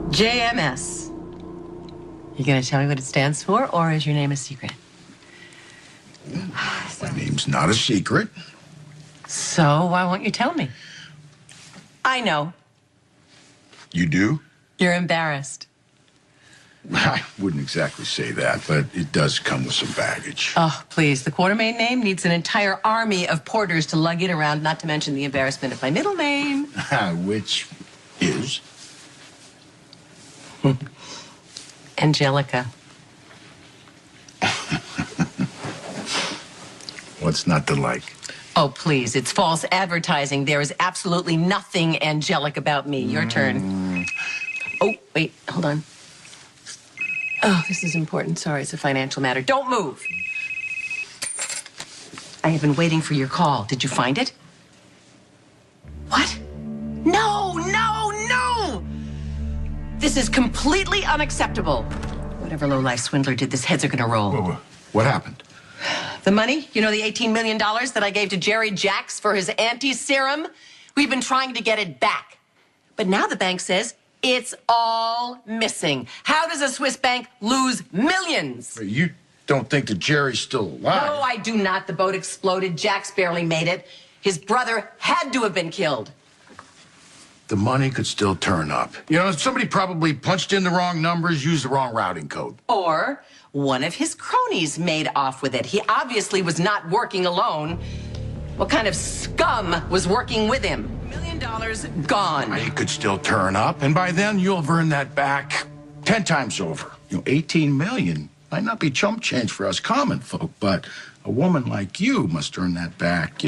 JMS. You gonna tell me what it stands for, or is your name a secret? My name's not a secret. So why won't you tell me? I know. You do? You're embarrassed. I wouldn't exactly say that, but it does come with some baggage. Oh, please. The Quartermain name needs an entire army of porters to lug it around, not to mention the embarrassment of my middle name. Which is? Angelica. What's not to like? Oh, please. It's false advertising. There is absolutely nothing angelic about me. Your turn. Oh, wait. Hold on. Oh, this is important. Sorry, it's a financial matter. Don't move. I have been waiting for your call. Did you find it? What? No, no, no! This is completely unacceptable. Whatever low-life swindler did this, heads are gonna roll. Whoa. What happened? The money? You know the $18 million that I gave to Jerry Jacks for his anti-serum? We've been trying to get it back. But now the bank says it's all missing. How does a Swiss bank lose millions? You don't think that Jerry's still alive? No, I do not. The boat exploded. Jacks barely made it. His brother had to have been killed. The money could still turn up. You know, somebody probably punched in the wrong numbers, used the wrong routing code. Or one of his cronies made off with it. He obviously was not working alone. What kind of scum was working with him? $1 million gone. It could still turn up, and by then you'll have earned that back 10 times over. 18 million might not be chump change for us common folk, but a woman like you must earn that back,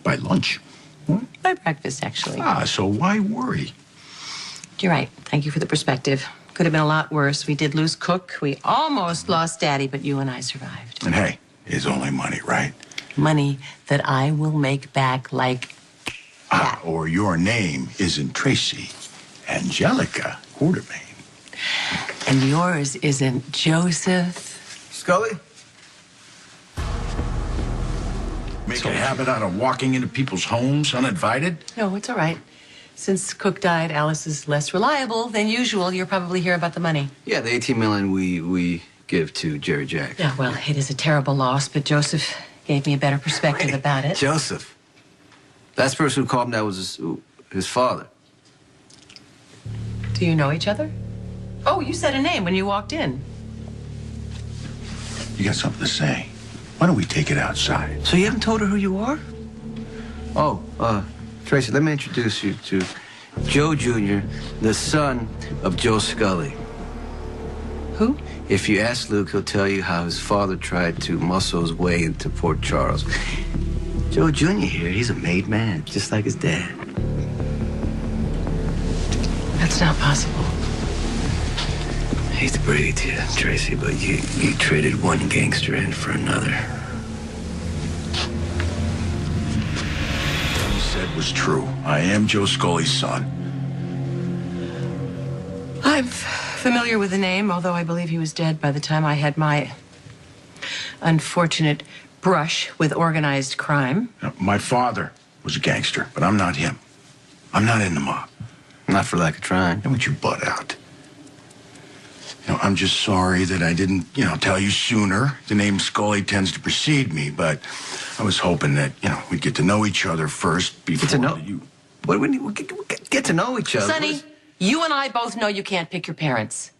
by lunch. By breakfast, actually. So why worry? You're right. Thank you for the perspective. Could have been a lot worse. We did lose Cook. We almost lost Daddy, but you and I survived. And hey, it's only money, right? Money that I will make back like that. Or your name isn't Tracy, Angelica Quartermain. And yours isn't Joseph. Scully? Make a habit out of walking into people's homes uninvited? No, it's all right. Since Cook died, Alice is less reliable than usual. You'll probably hear about the money. Yeah, the $18 million we give to Jerry Jacks. Yeah, well, it is a terrible loss, but Joseph gave me a better perspective about it. Joseph? Last person who called him that was his father. Do you know each other? Oh, you said a name when you walked in. You got something to say? Why don't we take it outside? So you haven't told her who you are? Oh, Tracy, let me introduce you to Joe Jr., the son of Joe Scully. Who? If you ask Luke, he'll tell you how his father tried to muscle his way into Port Charles. Joe Jr. here, he's a made man, just like his dad. That's not possible. I hate to break it to you, Tracy, but you traded one gangster in for another. What he said was true. I am Joe Scully's son. I'm familiar with the name, although I believe he was dead by the time I had my unfortunate brush with organized crime. Now, my father was a gangster, but I'm not him. I'm not in the mob. Not for lack of trying. Don't you butt out. I'm just sorry that I didn't, tell you sooner. The name Scully tends to precede me, but I was hoping that, we'd get to know each other first before Get to know? you... What do we need? Get to know each other. Sonny, you and I both know you can't pick your parents.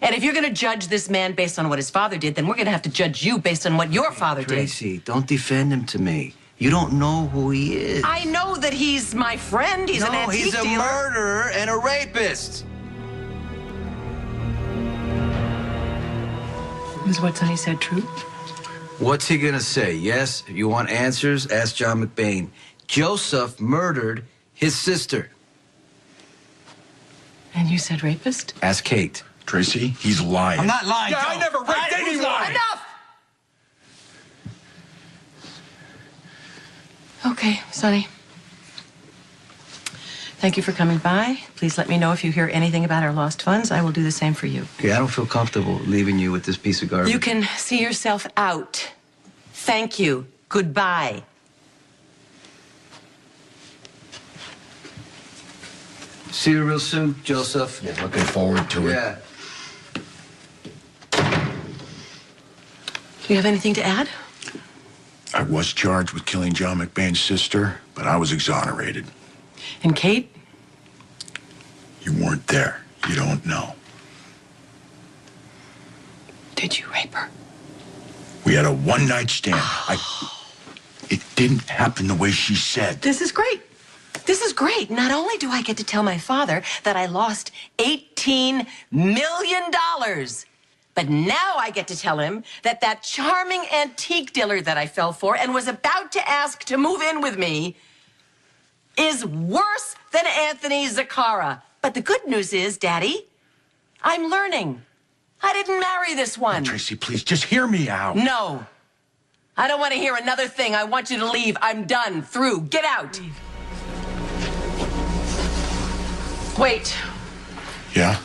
And if you're going to judge this man based on what his father did, then we're going to have to judge you based on what your father did. Tracy, don't defend him to me. You don't know who he is. I know that he's my friend. He's an antique he's a dealer. murderer and a rapist. Is what Sonny said true? What's he gonna say? Yes? If you want answers, ask John McBain. Joseph murdered his sister. And you said rapist? Ask Kate. Tracy, he's lying. I'm not lying, Yeah, Joe. I never raped anyone! Enough! Okay, Sonny. Thank you for coming by. Please let me know if you hear anything about our lost funds. I will do the same for you. Okay, I don't feel comfortable leaving you with this piece of garbage. You can see yourself out. Thank you. Goodbye. See you real soon, Joseph. Yeah, looking forward to it. Yeah. Do you have anything to add? I was charged with killing John McBain's sister, but I was exonerated. And Kate? You weren't there. You don't know. Did you rape her? We had a one-night stand. It didn't happen the way she said. This is great. This is great. Not only do I get to tell my father that I lost $18 million, but now I get to tell him that that charming antique dealer that I fell for and was about to ask to move in with me is worse than Anthony Zaccara. But the good news is, Daddy, I'm learning. I didn't marry this one. Tracy, please, just hear me out. No. I don't want to hear another thing. I want you to leave. I'm done. Through. Get out. Wait. Yeah?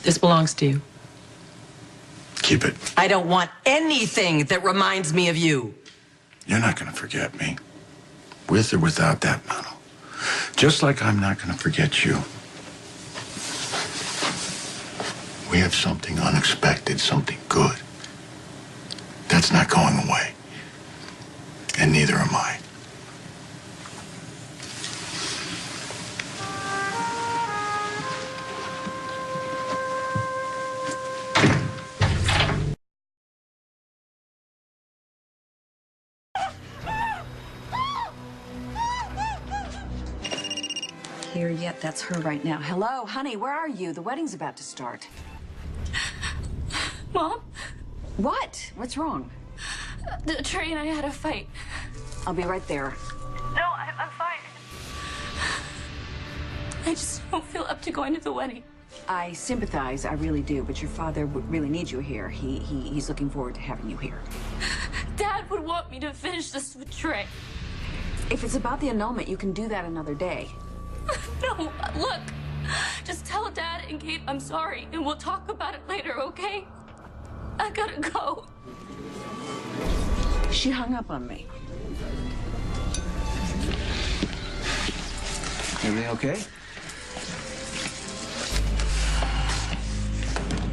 This belongs to you. Keep it. I don't want anything that reminds me of you. You're not going to forget me. With or without that medal. Just like I'm not going to forget you. We have something unexpected, something good. That's not going away. And neither am I. Here yet, that's her right now. Hello, honey, where are you? The wedding's about to start. Mom? What? What's wrong? The Trey and I had a fight. I'll be right there. No, I'm fine. I just don't feel up to going to the wedding. I sympathize, I really do, but your father would really need you here. He's looking forward to having you here. Dad would want me to finish this with Trey. If it's about the annulment, you can do that another day. No, look. Just tell Dad and Kate I'm sorry, and we'll talk about it later, okay? I gotta go. She hung up on me. Everything okay?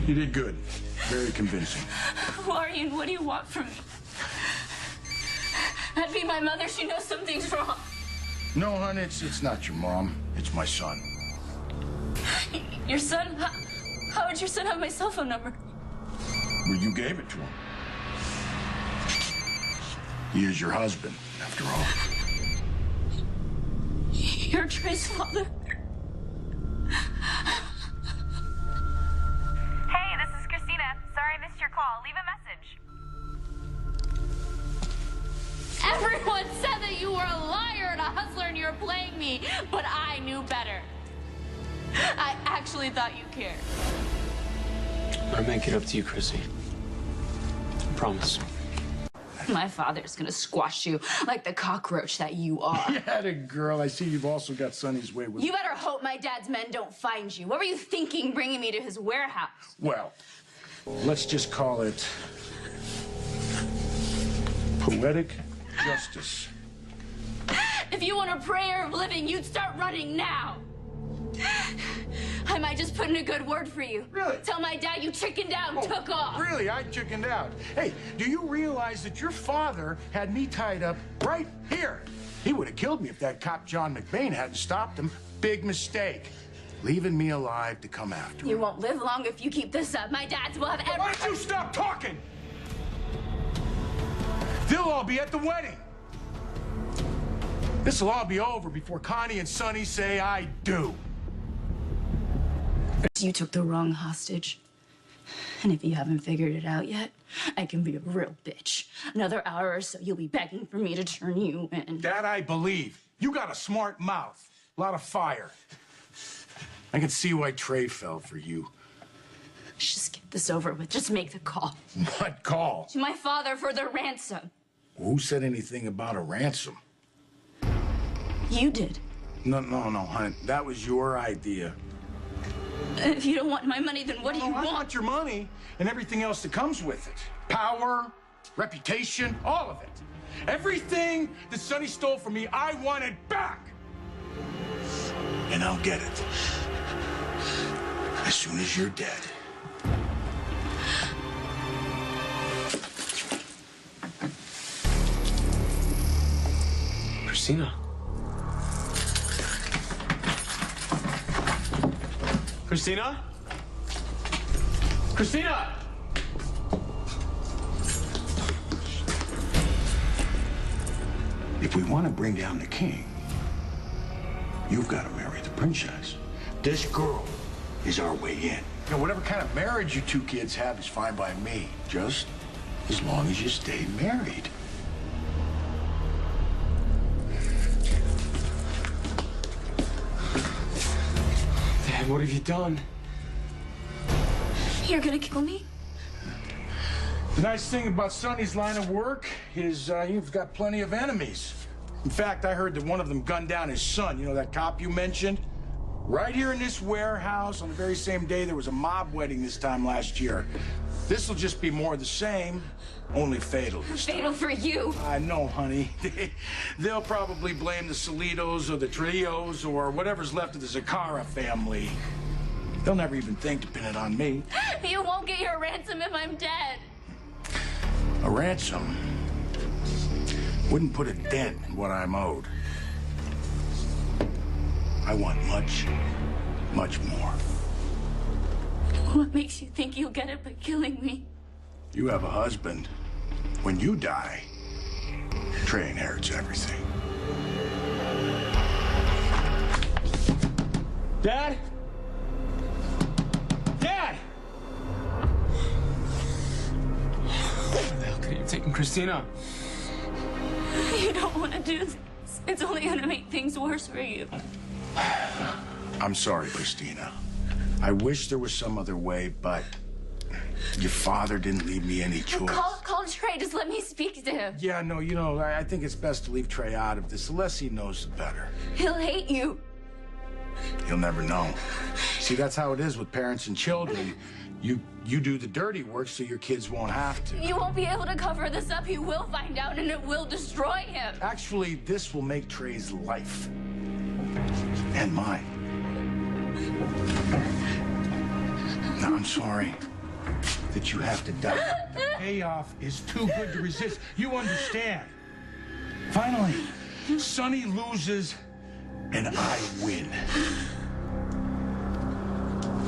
You did good. Very convincing. Who are you and what do you want from me? That'd be my mother. She knows something's wrong. No, hon, it's not your mom. It's my son. Your son? How would your son have my cell phone number? Well, you gave it to him. He is your husband, after all. You're Trey's father. Hey, this is Christina. Sorry I missed your call. Leave a message. Everyone said that you were a liar and a hustler and you were playing me, but I knew better. I actually thought you cared. I'll make it up to you, Chrissy. I promise. My father's gonna squash you like the cockroach that you are. Yeah, the girl. I see you've also got Sonny's way with... You better hope my dad's men don't find you. What were you thinking bringing me to his warehouse? Well, let's just call it... poetic justice. If you want a prayer of living, you'd start running now. I might just put in a good word for you. Really? Tell my dad you chickened out and took off. Really? I chickened out. Hey, do you realize that your father had me tied up right here? He would have killed me if that cop John McBain hadn't stopped him. Big mistake. Leaving me alive to come after him. You won't live long if you keep this up. My dads will have every... Why don't you stop talking? They'll all be at the wedding. This'll all be over before Connie and Sonny say I do. You took the wrong hostage. And if you haven't figured it out yet, I can be a real bitch. Another hour or so, you'll be begging for me to turn you in. That I believe. You got a smart mouth. A lot of fire. I can see why Trey fell for you. Just get this over with. Just make the call. What call? To my father for the ransom. Who said anything about a ransom? You did. No, honey. That was your idea. If you don't want my money, then what do you I want? want your money and everything else that comes with it. Power, reputation, all of it. Everything that Sonny stole from me, I want it back. And I'll get it. As soon as you're dead. Christina. Christina? Christina! If we want to bring down the king, you've got to marry the princess. This girl is our way in. You know, whatever kind of marriage you two kids have is fine by me. Just as long as you stay married. Dad, what have you done? You're gonna kill me? The nice thing about Sonny's line of work is you've got plenty of enemies. In fact, I heard that one of them gunned down his son. You know that cop you mentioned? Right here in this warehouse on the very same day there was a mob wedding this time last year. This'll just be more of the same, only fatal this time. Fatal for you. I know, honey. They'll probably blame the Solitos or the Trios or whatever's left of the Zakara family. They'll never even think to pin it on me. You won't get your ransom if I'm dead. A ransom wouldn't put a dent in what I'm owed. I want much, much more. What makes you think you'll get it by killing me? You have a husband. When you die, Trey inherits everything. Dad? Dad! Where the hell could you have taken Christina? You don't want to do this. It's only gonna make things worse for you. I'm sorry, Christina. I wish there was some other way, but your father didn't leave me any choice. Call Trey. Just let me speak to him. Yeah, no, you know, I think it's best to leave Trey out of this. The less he knows, the better. He'll hate you. He'll never know. See, that's how it is with parents and children. You do the dirty work so your kids won't have to. You won't be able to cover this up. He will find out, and it will destroy him. Actually, this will make Trey's life. And mine. Now, I'm sorry that you have to die. The payoff is too good to resist. You understand. Finally, Sonny loses and I win.